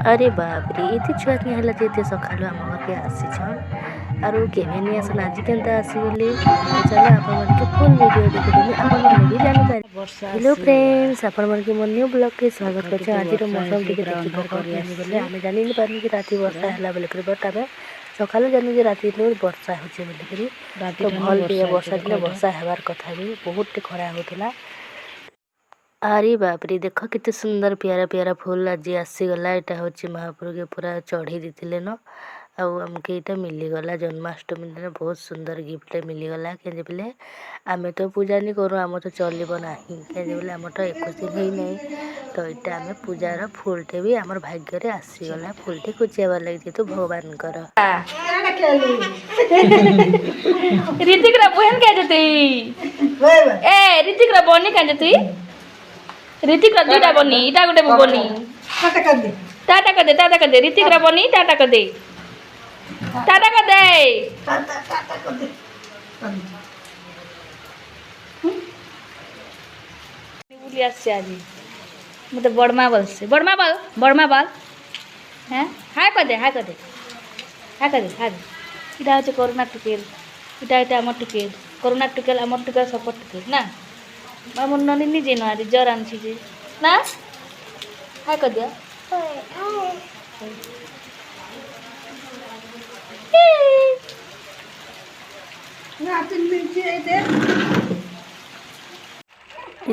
अरे बाप रे एते छुआ के हला जेते सखालु हम घर के आसी छन आरो केबे नि आसन आज केनता आसी बोली तो चलो अपन मन के फुल वीडियो देखे देनी अपन मन भी जानि पारे। हेलो फ्रेंड्स अपन मन के मन न्यू ब्लॉग के स्वागत करछ। आज रो मौसम टिके देखि पर बोले हमें जानि नि पारनी कि राती वर्षा हला बोले कर बट हमें सखालु जानि जे राती लो वर्षा होचे बोले करी तो भल भी वर्षा दिन वर्षा हेबार कथा भी बहुत खरा होतला। अरे बाप रे देख केते सुंदर प्यारा प्यारा फूल आज आसीगला। यहाँ हूँ महाप्रभु के पूरा चढ़ी देते न आमके यहाँ मिलीगला जन्माष्टमी दिन बहुत सुंदर गिफ्ट मिलीगला के बोले आम तो पूजा नहीं करूँ आम तो चलो ना के बोले आम तो 21 दिन ही नहीं तो यहाँ आम पूजार फुलटे भी आम भाग्य में आसीगला फुलटे खुचियाबार लगे तो भगवान कर ऋतिक रा बहन क्या जती ए ऋतिक रा बनी क्या जती ऋतिक रा दुटा बनी इटा गोटे बनी टाटा कर दे ऋतिक रा बनी टाटा कर दे बोली आसे आज मतलब बड़मा बल से बड़मा बल हैं हाय कर दे इटा हচ্ছে করোনা টিকেল এটা আমার টিকেল করোনা টিকেল আমার টিকেল সপোর্ট টিকেল না আমার ননি নিজে না আজ জ্বর আনছি যে না হাই কর দিয়া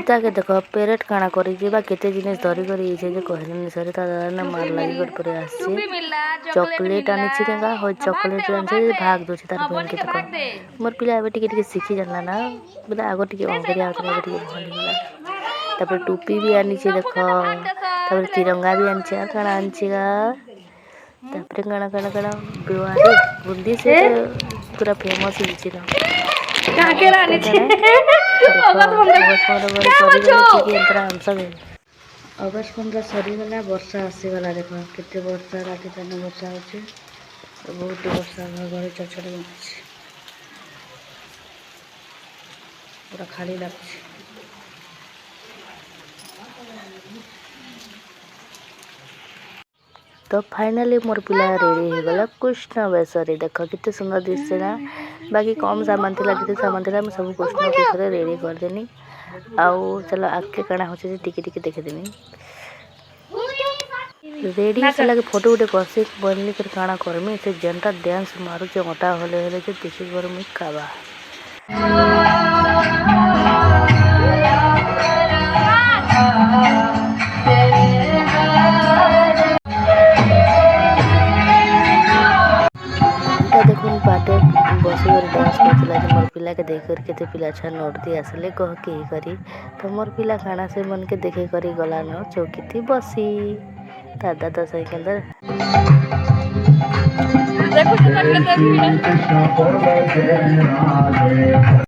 इता के देखो पेरेट काना करी जे बा केते जिनिस धरी करी जे कहनी सरे ता ना मार लागी कर परे आसी चॉकलेट आनी छी का हो चॉकलेट आन से भाग दो छी तार बहन के देखो मोर पिला एबे टिके टिके सीखी जानला ना बोले आगो टिके अंगरी आउत एबे टिके भली होला तापर टोपी भी आनी छी देखो तापर तिरंगा भी आनी छी काना आनी छी का तापर काना बिवारी बुंदी से पूरा फेमस ही छी ना काके रानी छी अगस्त 15 सरीगला वर्षा आसीगला देख केते वर्षा राति तन वर्षा होचे बहुत वर्षा घर चचड़ पूरा खाली लगছে। तो फाइनली मोर पिला रेडी हो गला कृष्ण बेसरे देख कितने सुंदर दिसছে ना बाकी कम सामान थिला जिते सामान थिला मैं सब कृष्ण बेसरे रेडी कर देनी आउ चलो आके काना होचे टिके टिके देखे देनी रेडी से लगे फोटो उठे कसे बनली कर काना करमी से जनता डांस मारू जे मोटा होले होले जे दिसी बर मि काबा देखुन पाटे बसी कर डांस करथिला जे मोर पिला के देख कर केते पिला अच्छा नोट दी आसले कह के करी तो मोर पिला खाना से मन के देखे करी गला न चौकी थी बसी दादा तो सही के अंदर देखो